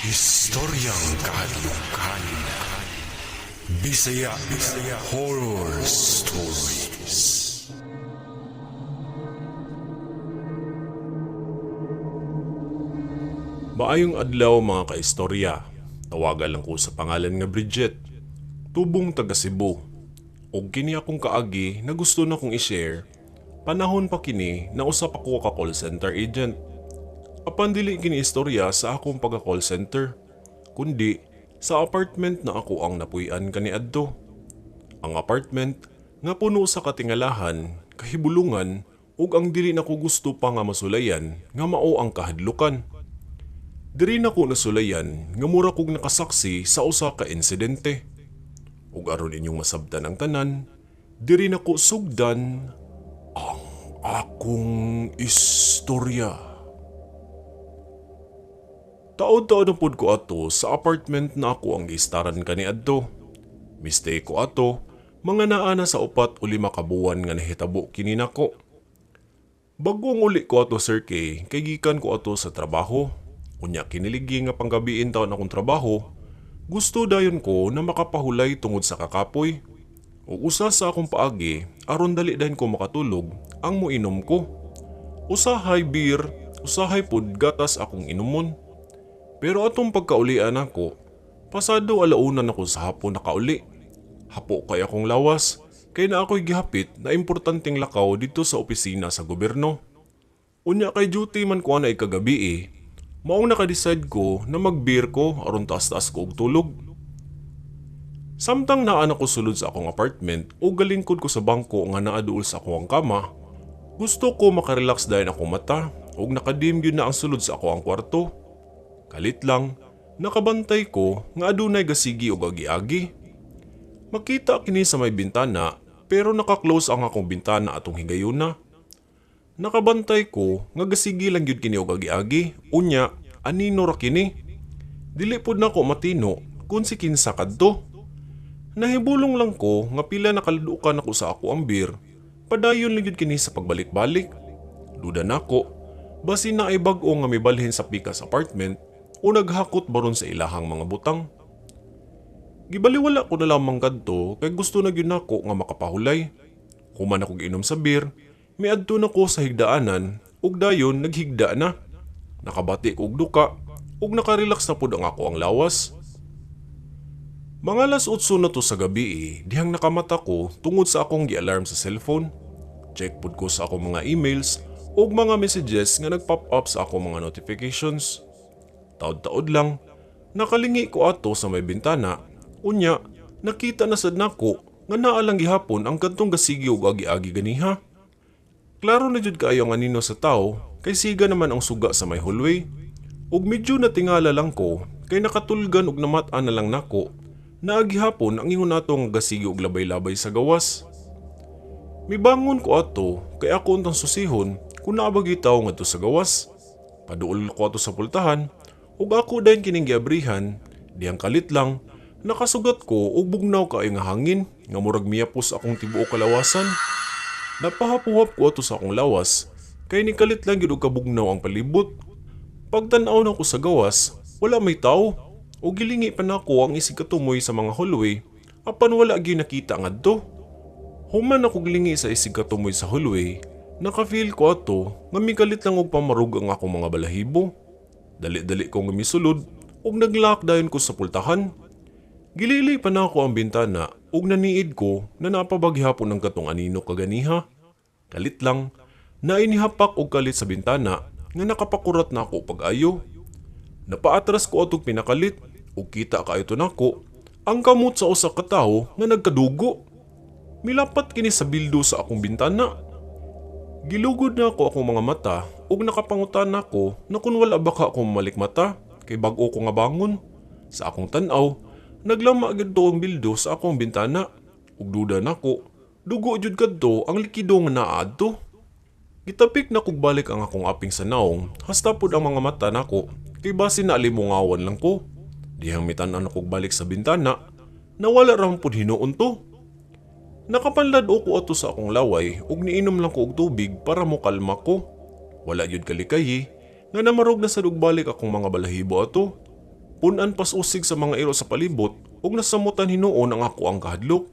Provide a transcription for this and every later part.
Historyang kahadlukan. Bisaya Horror Stories. Maayong adlaw mga kaistorya. Tawagan lang ko sa pangalan nga Bridget. Tubong taga Cebu. Og kini akong kaagi na gusto na kong i-share. Panahon pa kini na usap ako ka call center agent. Apan dili kini istorya sa akong pagka-call center, kundi sa apartment na ako ang napuy-an kaniadto. Ang apartment nga puno sa katingalahan, kahibulungan ug ang dili nako gusto pa nga masulayan nga mao ang kahadlukan. Diri nako nasulayan nga mura kog nakasaksi sa usa ka insidente. Ug aron inyong masabtan ang tanan, diri nako sugdan ang akong istorya. Taod-taod na pud ko ato sa apartment na ako ang gistaran kaniadto. Mistake ko ato, mga naana sa 4 o 5 ka buwan nga nahitabo kini nako. Bagong uli ko ato Sir K, kay gikan ko ato sa trabaho. Unya kiniligi nga panggabiin taon akong trabaho, gusto dayon ko na makapahulay tungod sa kakapoy. O usa sa akong paagi, aron dali dayon ko makatulog, ang muinom ko. Usahay beer, usahay pud gatas akong inumon. Pero atong pagkaulian ako, pasado alaunan ako sa hapon nakauli. Hapo kay akong lawas, kay na ako'y gihapit na importanteng lakaw dito sa opisina sa gobyerno. Unya kay duty man ko na ikagabi maong nakadecide ko na mag-beer ko aron taas-taas ko og tulog. Samtang naan ako sulod sa akong apartment o galingkod ko sa bangko nga naaduol sa akong kama, gusto ko makarelax dahil akong mata ug nakadim yun na ang sulod sa akong kwarto. Kalit lang, nakabantay ko nga adunay gasigi o agi-agi. Makita kini sa may bintana pero naka-close ang akong bintana atong higayuna. Nakabantay ko nga gasigi lang yun kini o agi-agi, unya anino ra kini. Dili pud nako matino kung si kinsa kadto. Nahibulong lang ko nga pila nakaludukan ako sa ako ang beer, padayon lang yun kini sa pagbalik-balik. Duda nako, basin na ay bag-o nga mibalhin sa pikas apartment o naghakot baron sa ilahang mga butang. Gibaliwala ko na lamang kadto kay gusto na gyud nako nga makapahulay. Human ako giinom sa beer, miadto na ko sa higdaanan ug dayon naghigda na. Nakabati ko og duka ug nakarelax na pud ang ako ang lawas. Mga alas 8 na to sa gabi dihang nakamata ko tungod sa akong gi-alarm sa cellphone. Check pud ko sa akong mga emails ug mga messages nga nag-pop up sa akong mga notifications. Taod-taod lang, nakalingi ko ato sa may bintana, unya nakita na sad nako nga naa lang gihapon ang kadtong gasigi ug agi-agi ganiha. Klaro na jud kaayo nga nino sa tawo kay siga naman ang suga sa may hallway. Ug medyo natingala lang ko kay nakatulgan ug namata na lang nako na agihapon ang ingon nato nga gasigi ug labay-labay sa gawas. Mibangon ko ato kay ako untang susihon kung naabagi tawo ngadto sa gawas. Paduol ko ato sa pultahan ug ako dayon kining giabrihan, diyang kalit lang nakasugat ko og bugnaw kaayo nga hangin nga murag miyapos akong tibuok kalawasan. Napahapuhap ko ato sa akong lawas kay ni kalit lang gyud og kabugnaw ang palibot. Pagtan-aw na ko sa gawas, wala may tawo o gilingi pa nako ang isig katumoy sa mga hallway apan wala gyud nakita ngadto. Human ako gilingi sa isig katumoy sa hallway, naka-feel ko ato nga mikalit lang og pamarug ang akong mga balahibo. Dali-dali kong misulod ug naglock dayon ko sa pultahan. Gilili pa na ako ang bintana ug naniid ko na napabaghapon ng katong anino kaganiha. Kalit lang, nainihapak og kalit sa bintana nga nakapakurat na ako pag-ayo. Napaatras ko atong pinakalit ug kita kaayo to nako ang kamot sa usa ka tawo nga nagkadugo. Milapat kini sa bildo sa akong bintana. Gilugod na ako akong mga mata ug nakapangutan ako na kung wala baka akong malikmata kay bag-o ko nga bangon. Sa akong tan-aw, naglama agad to ang bildo sa akong bintana ug duda nako, dugo jud kadto ang likido nga naa adto. Gitapik na kog balik ang akong aping sa naong, hasta pud ang mga mata nako kay basi na alimungawan lang ko. Dihang mitan-an akong balik sa bintana, nawala ra pud hinuon to. Nakapanlad ko ato sa akong laway ug niinom lang ko og tubig para mo kalma ko. Wala yun kalikayi nga namarog na sa dugbalik akong mga balahibo ato. Punan pas usig sa mga iro sa palibot ug nasamutan hinuon ang ako ang kahadlok.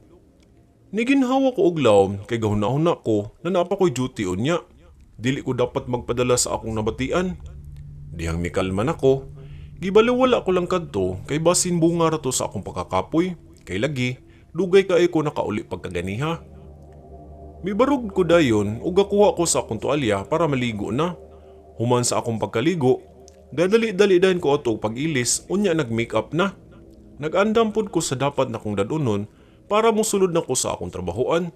Niginhawa ko og lawom kay gahuna-huna ko na naapa ko'y duty unya. Dili ko dapat magpadala sa akong nabatian. Dihang mikalman ako, gibaliwala ko lang kadto kay basin bunga ra to sa akong pagkakapoy, kay lagi dugay kay ko nakauli pagkaganiha. Mibarog ko dayon ug gakuha ko sa akong tuwalya para maligo na. Human sa akong pagkaligo, gadali-dali dayon ko ato pag-ilis unya nag-makeup na. Nag-andam pud ko sa dapat na kong dadunon para mosulod na ko sa akong trabahoan.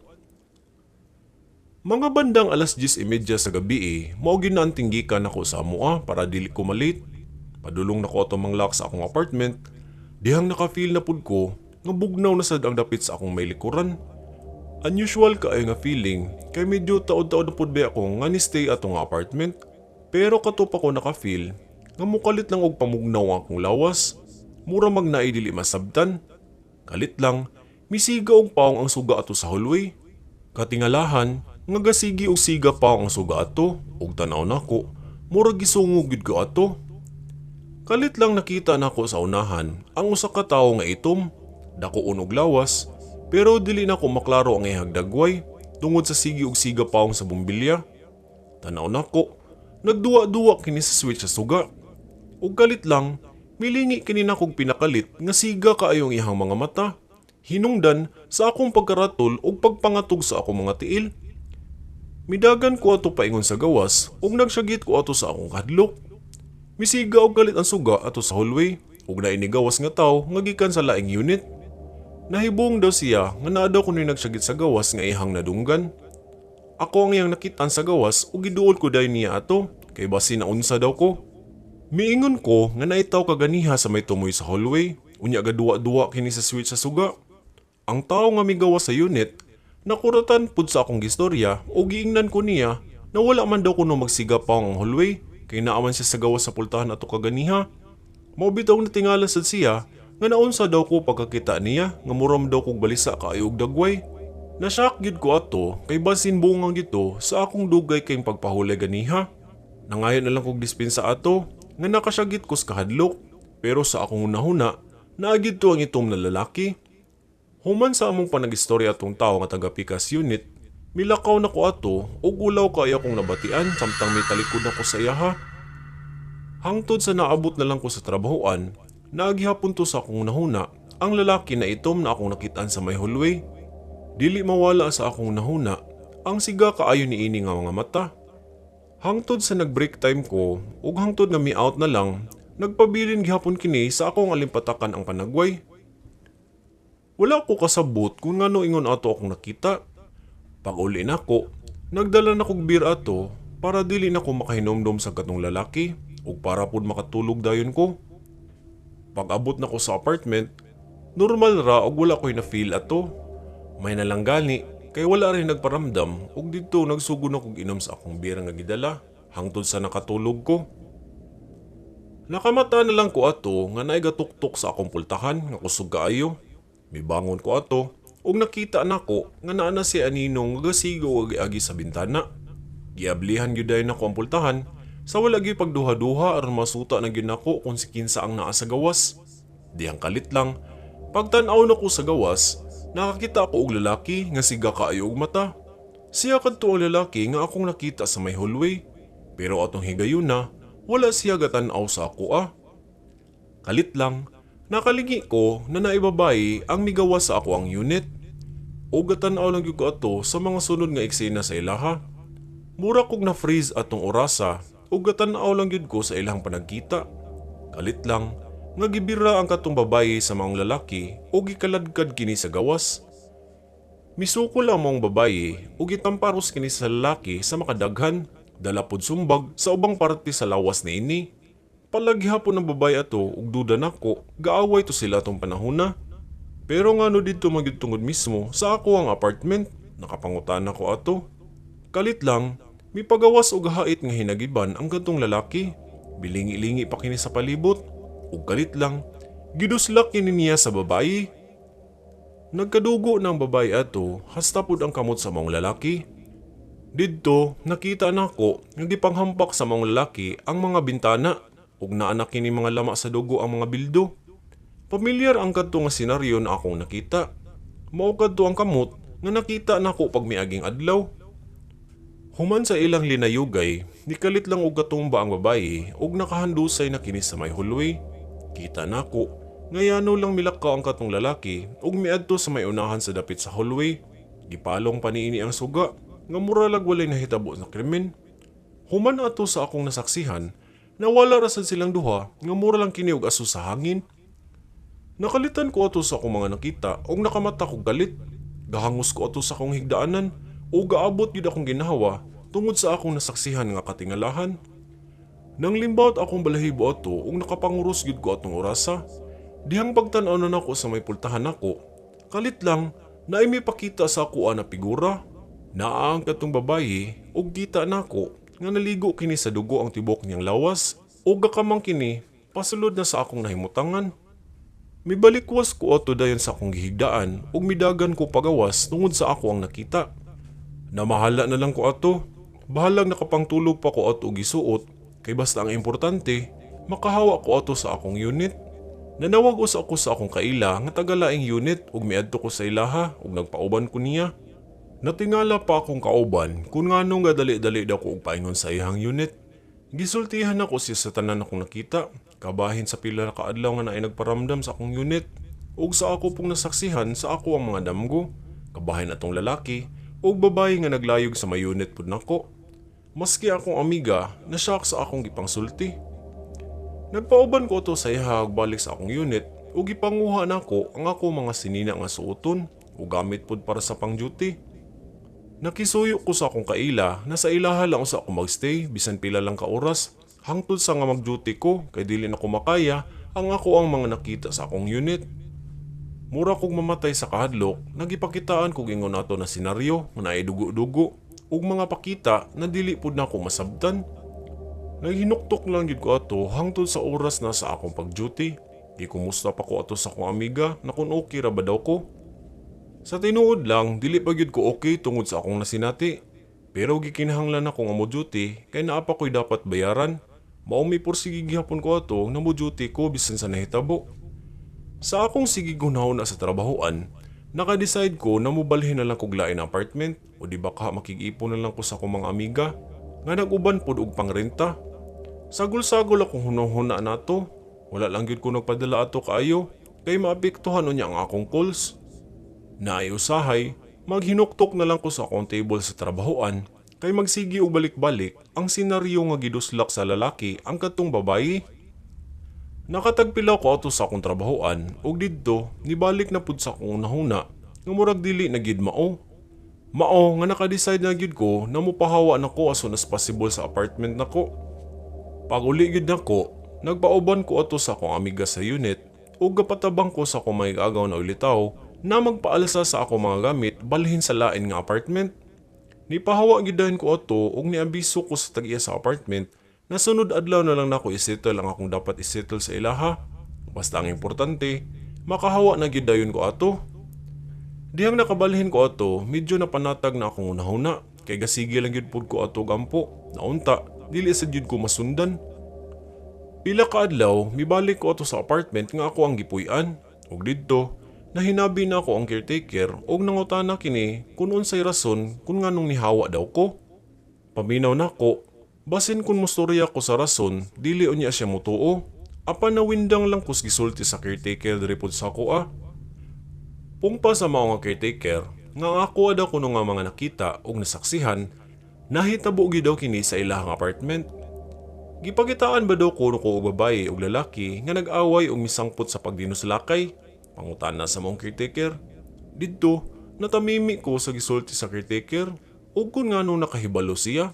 Mga bandang alas 10:30 sa gabi mao ginaanting gikan ako sa amoa para dili ko malate. Padulong na ko ato manglak sa akong apartment, dihang naka-feel na pud ko nga bugnaw na sad ang dapit sa akong may likuran. Unusual kaayo nga feeling kay medyo taod-taod na pud ba ako nga ni stay atong apartment. Pero kato pa ko naka-feel nga mukalit lang og pamugnaw ang akong lawas. Mura magnaay dili masabtan. Kalit lang, misiga og paong ang suga ato sa hallway. Katingalahan, nga gasigi og siga paong ang suga ato ug tan-aw nako, mura gisungog gid ko ato. Kalit lang nakita nako sa unahan ang usa ka tawo nga itom, dakuon og lawas, pero dili nako maklaro ang iyang dagway tungod sa sige og siga paong sa bumbilya. Tan-aw nako, nagduwa-duwa kini sa switch sa suga. Ug kalit lang, milingi kini nakog pinakalit nga siga kaayong iyang mga mata. Hinungdan sa akong pagkaratol ug pagpangatog sa akong mga tiil. Midagan ko ato paingon sa gawas ug nagsyagit ko ato sa akong kahadlok. Misiga og kalit ang suga ato sa hallway ug naay gawas nga tawo nga gikan sa laing unit. Nahibong daw siya nga naa daw kuno'y nagsyagit sa gawas nga ihang nadunggan. Ako ang iyang nakitaan sa gawas ug giduol ko dayon niya ato kay basin na unsa daw ko. Miingon ko nga naitaw kaganiha sa may tumoy sa hallway unya gaduwa-duwa kini sa switch sa suga. Ang tawo nga migawas sa unit nakuratan pud sa akong gistorya o giingnan ko niya na wala man daw kuno magsiga pa ang hallway kay naaman siya sa gawas sa pultahan ato kaganiha. Mao bitaw na tingala sad siya nga naunsa daw ko pagkakita niya nga muram daw kog balisa kaayo og dagway. Nashock gid ko ato kay basin bungang gito sa akong dugay kay pagpahulay ganiha. Nangayon na lang kog dispensa ato nga nakasyagit ko sa kahadlok pero sa akong hunahuna naagid to ang itom na lalaki. Human sa among panagistorya atong tawo nga taga Pikas unit, milakaw na ko ato ug ulaw kay akong nabatian samtang may talikod na ko sa iyaha. Hangtod sa naabot na lang ko sa trabahoan, naagihapon to sa akong nahuna ang lalaki na itom na akong nakitaan sa may hallway. Dili mawala sa akong nahuna ang siga kaayo ni ini nga mga mata. Hangtod sa nag-break time ko ug hangtod nga mi-out na lang, nagpabilin gihapon kini sa akong alimpatakan ang panagway. Wala ko kasabot kung ngano ingon ato akong nakita. Pag-uli nako, nagdala na kog beer ato para dili na ko makahinomdom sa katong lalaki ug para pud makatulog dayon ko. Pag-abot na ko sa apartment, normal ra og wala ko'y na-feel ato. May nalanggani kay wala rin nagparamdam ug didto nagsugod na kog inom sa akong beer nga gidala hangtod sa nakatulog ko. Nakamata na lang ko ato nga naay gatuktok sa akong pultahan nga kusog kaayo. Mibangon ko ato ug nakita nako nga naa na si Aninong nga gasigo ug agi sa bintana. Giablihan gyud dayon nako ang pultahan sa wala gyud pagduha-duha aron masuta na gyud nako kung si kinsa ang naa sa gawas. Diyang kalit lang, pagtan-aw nako sa gawas, nakakita ako og lalaki nga siga kaayo og mata. Siya kadto ang lalaki nga akong nakita sa may hallway, pero atong higayuna wala siya gatan-aw sa ako . Kalit lang, nakalingi ko na naibabay ang migawas sa ako ang unit. O gatan-aw lang gyud ko ato sa mga sunod nga eksena sa ilaha. Mura kog na-freeze atong orasa o gatan-aw lang gyud ko sa ilang panagkita. Kalit lang, nga gibira ang katong babaye sa mga lalaki o gikaladkad kini sa gawas. Misuko lang mong babaye o gitamparos kini sa lalaki sa makadaghan, dala pod sumbag sa ubang parte sa lawas ni ini. Palaghapon ng babae ato ug duda nako, gaaway to sila tong panahona. Pero ngano didto magitungod mismo sa ako ang apartment, nakapangutan ako ato. Kalit lang, may pagawas og hait nga hinagiban ang kadtong lalaki. Bilingi-lingi pa kini sa palibot. Ug kalit lang, giduslak kini niya sa babae. Nagkadugo ng babae ato, hasta pud ang kamot sa mga lalaki. Didto, nakita nako nga gipanghampak sa mga lalaki ang mga bintana. ug naa na kini mga lama sa dugo ang mga bildo. Pamilyar ang kadto nga senaryo na akong nakita. Mao kadto ang kamot nga nakita nako pag miaging adlaw. Human sa ilang linayugay, nikalit lang og katumba ang babayi ug nakahandusay na kini sa may hallway. Kita nako, ngayano lang milakaw ang katong lalaki ug miadto sa may unahan sa dapit sa hallway. Gipalong pa niini ang suga nga mura lag walay nahitabo sa krimen. Human ato sa akong nasaksihan, nawala ra sad silang duha nga mura lang kini og aso sa hangin. Nakalitan ko ato sa akong mga nakita ug nakamata ko galit. Gahangos ko ato sa akong higdaanan o gaabot gid akong ginahawa tungod sa akong nasaksihan nga katingalahan. Nang limbawt akong balahibo ato ug nakapanguros gid ko atong orasa. Dihang pagtan-aw na nako sa may pultahan nako, kalit lang na may pakita sa ako na figura. Naa ang katong babayi ug kita nako nga naligo kini sa dugo ang tibok niyang lawas ug gakamang kini pasulod na sa akong nahimutangan. Mibalikwas ko ato dayon sa akong gihigdaan ug midagan ko pagawas tungod sa ako ang nakita. Namahala na lang ko ato. Bahalag nakapangtulog pa ko ato gisuot kay basta ang importante makahawa ko ato sa akong unit. Nanawag us ako sa akong kaila nga tagalaing unit ug miadto ko sa ilaha ug nagpauban ko niya. Natingala pa akong kauban kung nganong gadali-dali daw ko og paingon sa iyang unit. Gisultihan ako siya sa tanan akong nakita. Kabahin sa pila ka adlaw nga naay nagparamdam sa akong unit ug sa ako pong nasaksihan sa ako ang mga damgo. Kabahin atong lalaki ug babae nga naglayog sa may unit pud nako. Maski akong amiga na shock sa akong gipangsulti. Nagpauban ko to sa iha ug balik sa akong unit ug gipanguha nako ang ako mga sinina nga suoton ug gamit pud para sa pang-duty. Nakisuyo ko sa akong kaila na sa ilaha lang sa ako magstay bisan pila lang ka oras. Hangtod sa nga mag-duty ko kay dili na ko makaya ang ako ang mga nakita sa akong unit. Mura kong mamatay sa kahadlok, nagipakitaan ko gingon nato na senaryo nga naay dugo-dugo ug mga pakita na dili pud nako masabtan. Naghinuktok lang gid ko ato hangtod sa oras na sa akong pag-duty. Gikumusta pa ko ato sa akong amiga na kung okay ra ba daw ko. Sa tinuod lang, dili pa gyud ko okay tungod sa akong nasinati. Pero gikinahanglan ako nga mo duty kay naa pa ko'y dapat bayaran. Mao may porsige gihapon ko ato na mo duty ko bisan sa nahitabo. Sa akong sige gunahon na sa trabahoan, naka-decide ko na mobalhin na lang kog lain na apartment o di baka makig-ipon na lang ko sa akong mga amiga nga nag-uban pod og pangrenta. Sagol-sagol akong hunahuna nato. Wala lang gyud ko nagpadala ato kaayo kay maapektuhan unya ang akong calls. Naay usahay, maghinuktok na lang ko sa akong table sa trabahoan kay magsigi og balik-balik ang senaryo nga giduslak sa lalaki ang katong babayi. Nakatagpila ko ato sa akong trabahoan ug didto nibalik na pud sa akong unahuna nga murag dili na gid mao. Mao nga naka-decide na gid ko na mopahawa nako as soon as possible sa apartment nako. Pag uli gid nako, nagpauban ko ato sa akong amiga sa unit ug gapatabang ko sa akong mga agaw na ulitaw na magpaalsa sa akong mga gamit balhin sa lain nga apartment. Nipahawa gidahin ko ato ug niabiso ko sa tag-iya sa apartment na sunod adlaw na lang nako isettle ang akong dapat isettle sa ilaha. Basta ang importante, makahawa na gidayon ko ato. Dihang nakabalhin ko ato, medyo napanatag na akong unahuna kay gasige lang gyud pud ko ato gampo. Naunta, dili sad gyud ko masundan. Pila ka adlaw, mibalik ko ato sa apartment nga ako ang gipuy-an ug didto nahinabi na ako ang caretaker og nangutana kini kung unsay rason kung nganong nihawa daw ko. Paminaw nako, basin kung mustorya ko sa rason, dili unya siya mutuo. Apan nawindang lang kus gisulti sa caretaker diri pod sa ako Pungpa sa mao nga caretaker, nga ako daw kuno nga mga nakita og nasaksihan, nahitabo gid daw kini sa ilahang apartment. Gipagitaan ba daw kuno ko og babae ug lalaki nga nag-away og misangpot sa pagdinuslakay? Pangutana sa mong caretaker. Didto, natamimi ko sa gisulti sa caretaker ug kung nganong nakahibalo siya.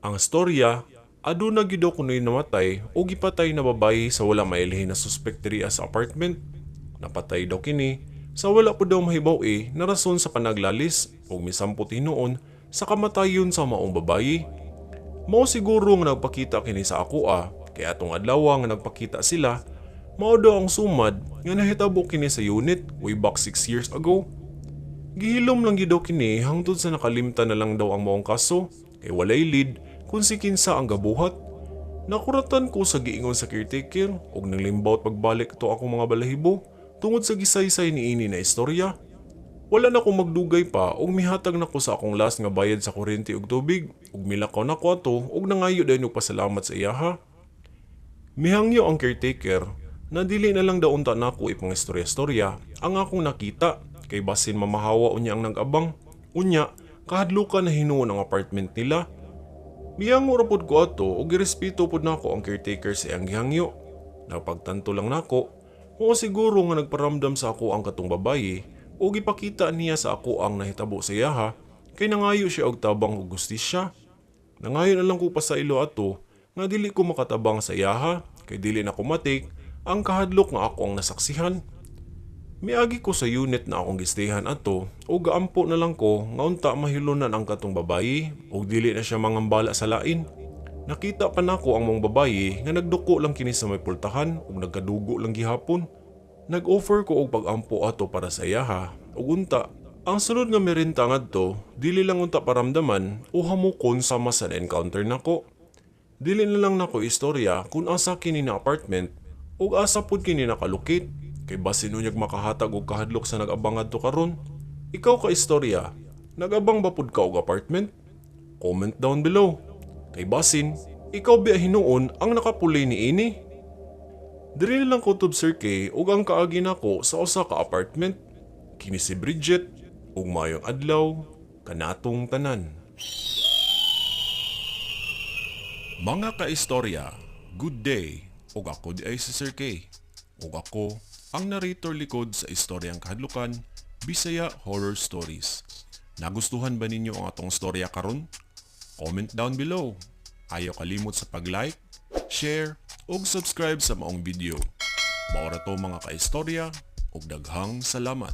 Ang storya, aduna gid daw kuno'y namatay o gipatay na babae sa wala mailhin na suspect diri sa apartment. Napatay daw kini sa wala po daw mahibaw na rason sa panaglalis o misampot hinuon sa kamatayon sa maong babae. Mao siguro nga nagpakita kini sa ako kaya atong adlaw nga nagpakita sila. Mao daw ang sumad nga nahitabo kini sa unit way back 6 years ago. Gihilom lang gid daw kini hangtod sa nakalimtan na lang daw ang maong kaso kay walay lead kung si kinsa ang gabuhat. Nakuratan ko sa giingon sa caretaker ug nanglimbawt pagbalik to akong mga balahibo tungod sa gisaysay niini na istorya. Wala na akong magdugay pa ug mihatag nako sa akong last nga bayad sa kuryente ug tubig ug milakaw nako ato ug nangayo dayon og pasalamat sa iyaha. Mihangyo ang caretaker na dili na lang daw unta nako ipang istorya-istorya ang akong nakita kay basin mamahawa unya ang nag-abang. Unya, kahadlukan na hinuon ang apartment nila. Mihangyo ra pud ko ato ug girespeto pud nako ang caretaker sa iyang gihangyo. Napagtanto lang nako, o siguro nga nagparamdam sa ako ang katong babaye o gipakita niya sa ako ang nahitabo sa iyaha kay nangayo siya og tabang ug gustisya. Nangayo na lang ko pa sa ilo ato nga dili ko makatabang sa iyaha kay dili na ko matik ang kahadlok nga ako ang nasaksihan. Miagi ko sa unit na akong gistehan ato o gaampo na lang ko nga unta mahilunan ang katong babayi o dili na siya mangambala sa lain. Nakita pa nako ang mong babayi nga nagduko lang kini sa may pultahan ug nagkadugo lang gihapon. Nag-offer ko og pag-ampo ato para sa iyaha ug unta ang sunod nga merenta ngadto dili lang unta paramdaman o hamukon sama sa encounter nako. Dili na lang nako istorya kung asa kini na apartment ug asa pud kini nakalukit. Kay basin unyag makahatag og kahadlok sa nag-abang adto karon. Ikaw ka istorya, nag-abang ba pud ka og apartment? Comment down below. Kay basin, ikaw ba hinuon ang nakapuli ni ini? Diri lang ko tub Sir K ug ang kaagi nako sa usa ka apartment. Kini si Bridget ug mayong adlaw kanatong tanan. Mga kaistorya, good day. Ug ako di ay si Sir K. Ug ako ang narrator likod sa istoryang kahadlukan, Bisaya Horror Stories. Nagustuhan ba ninyo ang atong storya karon? Comment down below. Ayaw kalimot sa pag-like, share, ug subscribe sa maong video. Maura to mga kaistorya, ug daghang salamat.